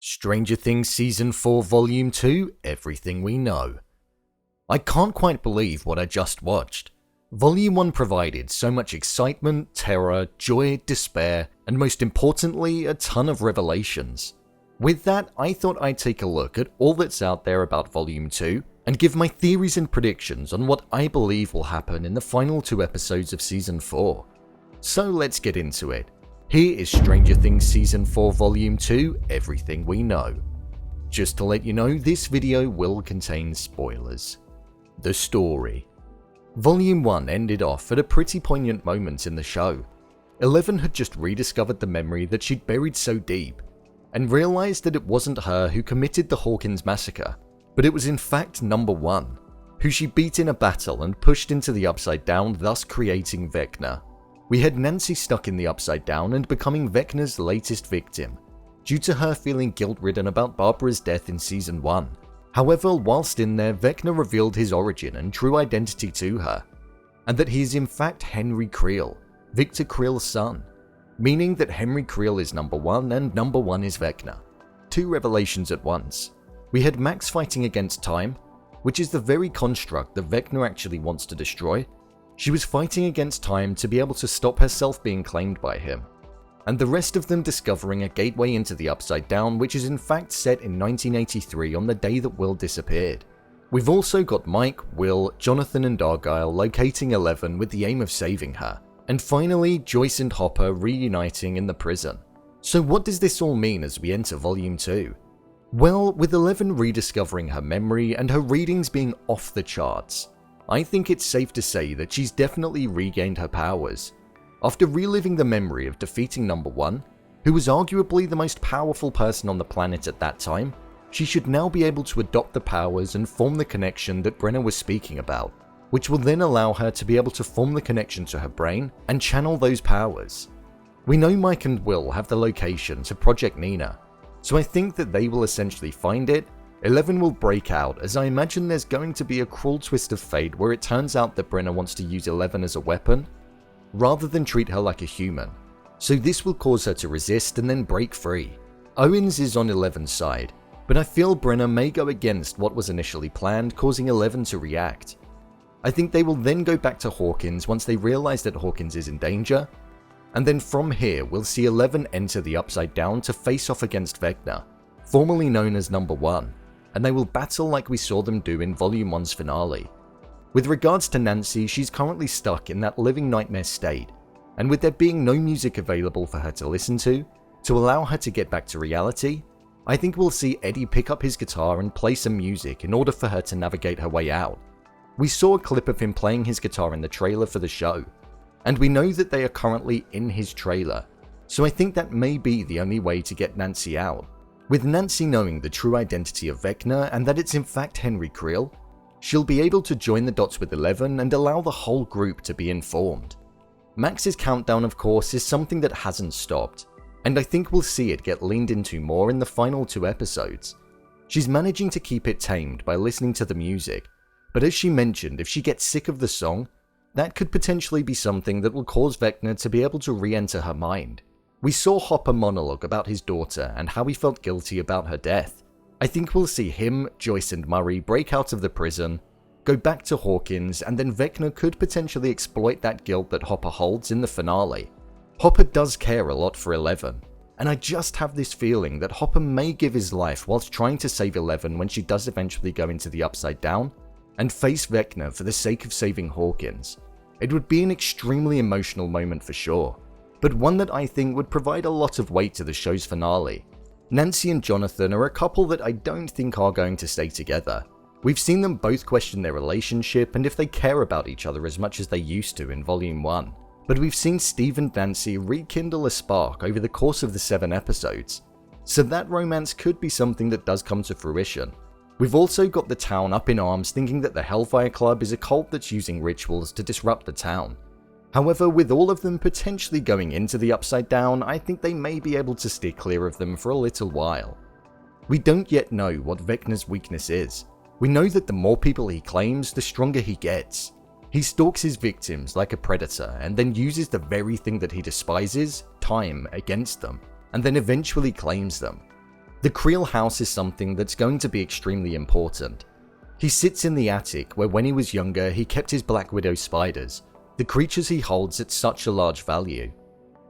Stranger Things Season 4 Volume 2, Everything We Know. I can't quite believe what I just watched. Volume 1 provided so much excitement, terror, joy, despair, and most importantly, a ton of revelations. With that, I thought I'd take a look at all that's out there about Volume 2 and give my theories and predictions on what I believe will happen in the final 2 episodes of Season 4. So let's get into it. Here is Stranger Things Season 4 Volume 2, Everything We Know. Just to let you know, this video will contain spoilers. The story. Volume 1 ended off at a pretty poignant moment in the show. Eleven had just rediscovered the memory that she'd buried so deep, and realized that it wasn't her who committed the Hawkins massacre, but it was in fact Number 1, who she beat in a battle and pushed into the Upside Down, thus creating Vecna. We had Nancy stuck in the Upside Down and becoming Vecna's latest victim, due to her feeling guilt-ridden about Barbara's death in Season 1. However, whilst in there, Vecna revealed his origin and true identity to her, and that he is in fact Henry Creel, Victor Creel's son, meaning that Henry Creel is Number 1 and Number 1 is Vecna. 2 revelations at once. We had Max fighting against time, which is the very construct that Vecna actually wants to destroy. She was fighting against time to be able to stop herself being claimed by him, and the rest of them discovering a gateway into the Upside Down, which is in fact set in 1983 on the day that Will disappeared. We've also got Mike, Will, Jonathan and Argyle locating Eleven with the aim of saving her, and finally Joyce and Hopper reuniting in the prison. So what does this all mean as we enter Volume 2? Well, with Eleven rediscovering her memory and her readings being off the charts, I think it's safe to say that she's definitely regained her powers. After reliving the memory of defeating Number 1, who was arguably the most powerful person on the planet at that time, she should now be able to adopt the powers and form the connection that Brenna was speaking about, which will then allow her to be able to form the connection to her brain and channel those powers. We know Mike and Will have the location to Project Nina, so I think that they will essentially find it. Eleven will break out, as I imagine there's going to be a cruel twist of fate where it turns out that Brenna wants to use Eleven as a weapon, rather than treat her like a human. So this will cause her to resist and then break free. Owens is on Eleven's side, but I feel Brenna may go against what was initially planned, causing Eleven to react. I think they will then go back to Hawkins once they realize that Hawkins is in danger, and then from here we'll see Eleven enter the Upside Down to face off against Vecna, formerly known as Number 1. And they will battle like we saw them do in Volume 1's finale. With regards to Nancy, she's currently stuck in that living nightmare state, and with there being no music available for her to listen to allow her to get back to reality, I think we'll see Eddie pick up his guitar and play some music in order for her to navigate her way out. We saw a clip of him playing his guitar in the trailer for the show, and we know that they are currently in his trailer, so I think that may be the only way to get Nancy out. With Nancy knowing the true identity of Vecna and that it's in fact Henry Creel, she'll be able to join the dots with Eleven and allow the whole group to be informed. Max's countdown, of course, is something that hasn't stopped, and I think we'll see it get leaned into more in the final 2 episodes. She's managing to keep it tamed by listening to the music, but as she mentioned, if she gets sick of the song, that could potentially be something that will cause Vecna to be able to re-enter her mind. We saw Hopper monologue about his daughter and how he felt guilty about her death. I think we'll see him, Joyce and Murray break out of the prison, go back to Hawkins, and then Vecna could potentially exploit that guilt that Hopper holds in the finale. Hopper does care a lot for Eleven, and I just have this feeling that Hopper may give his life whilst trying to save Eleven when she does eventually go into the Upside Down and face Vecna for the sake of saving Hawkins. It would be an extremely emotional moment for sure, but one that I think would provide a lot of weight to the show's finale. Nancy and Jonathan are a couple that I don't think are going to stay together. We've seen them both question their relationship and if they care about each other as much as they used to in Volume 1. But we've seen Steve and Nancy rekindle a spark over the course of the 7 episodes, so that romance could be something that does come to fruition. We've also got the town up in arms thinking that the Hellfire Club is a cult that's using rituals to disrupt the town. However, with all of them potentially going into the Upside Down, I think they may be able to steer clear of them for a little while. We don't yet know what Vecna's weakness is. We know that the more people he claims, the stronger he gets. He stalks his victims like a predator and then uses the very thing that he despises, time, against them, and then eventually claims them. The Creel house is something that's going to be extremely important. He sits in the attic where when he was younger he kept his Black Widow spiders, the creatures he holds at such a large value.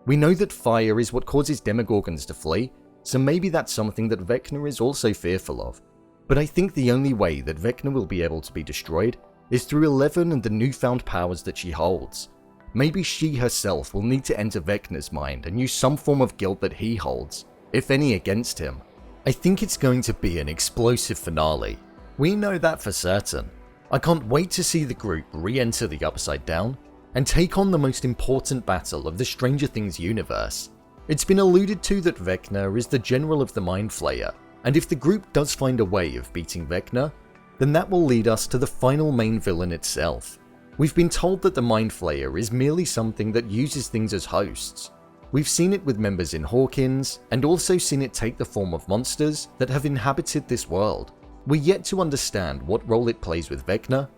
We know that fire is what causes Demogorgons to flee, so maybe that's something that Vecna is also fearful of. But I think the only way that Vecna will be able to be destroyed is through Eleven and the newfound powers that she holds. Maybe she herself will need to enter Vecna's mind and use some form of guilt that he holds, if any, against him. I think it's going to be an explosive finale. We know that for certain. I can't wait to see the group re-enter the Upside Down and take on the most important battle of the Stranger Things universe. It's been alluded to that Vecna is the general of the Mind Flayer, and if the group does find a way of beating Vecna, then that will lead us to the final main villain itself. We've been told that the Mind Flayer is merely something that uses things as hosts. We've seen it with members in Hawkins, and also seen it take the form of monsters that have inhabited this world. We're yet to understand what role it plays with Vecna,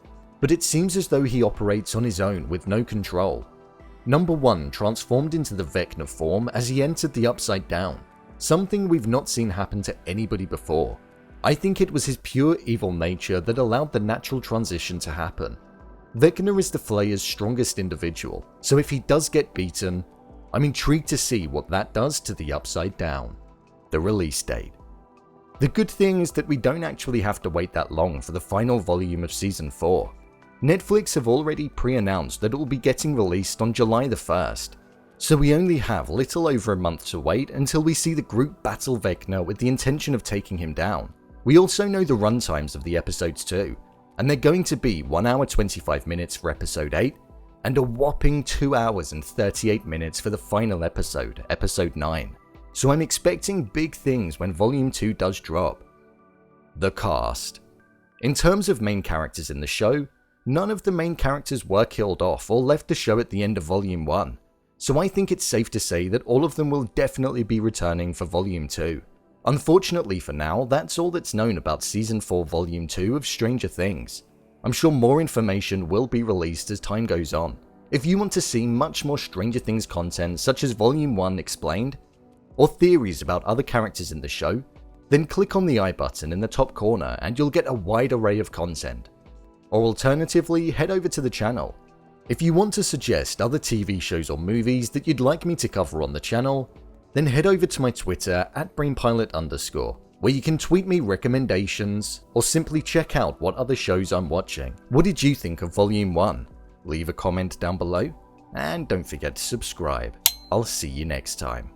but it seems as though he operates on his own with no control. Number 1 transformed into the Vecna form as he entered the Upside Down, something we've not seen happen to anybody before. I think it was his pure evil nature that allowed the natural transition to happen. Vecna is the Flayer's strongest individual, so if he does get beaten, I'm intrigued to see what that does to the Upside Down. The release date. The good thing is that we don't actually have to wait that long for the final volume of Season 4. Netflix have already pre-announced that it will be getting released on July the 1st, so we only have little over a month to wait until we see the group battle Vecna with the intention of taking him down. We also know the runtimes of the episodes too, and they're going to be 1 hour 25 minutes for episode 8, and a whopping 2 hours and 38 minutes for the final episode, episode 9. So I'm expecting big things when volume 2 does drop. The cast. In terms of main characters in the show, none of the main characters were killed off or left the show at the end of volume 1, so I think it's safe to say that all of them will definitely be returning for volume 2. Unfortunately for now, that's all that's known about season 4 volume 2 of Stranger Things. I'm sure more information will be released as time goes on. If you want to see much more Stranger Things content such as volume 1 explained, or theories about other characters in the show, then click on the I button in the top corner and you'll get a wide array of content. Or alternatively, head over to the channel. If you want to suggest other TV shows or movies that you'd like me to cover on the channel, then head over to my Twitter @brainpilot_, where you can tweet me recommendations or simply check out what other shows I'm watching. What did you think of Volume 1? Leave a comment down below, and don't forget to subscribe. I'll see you next time.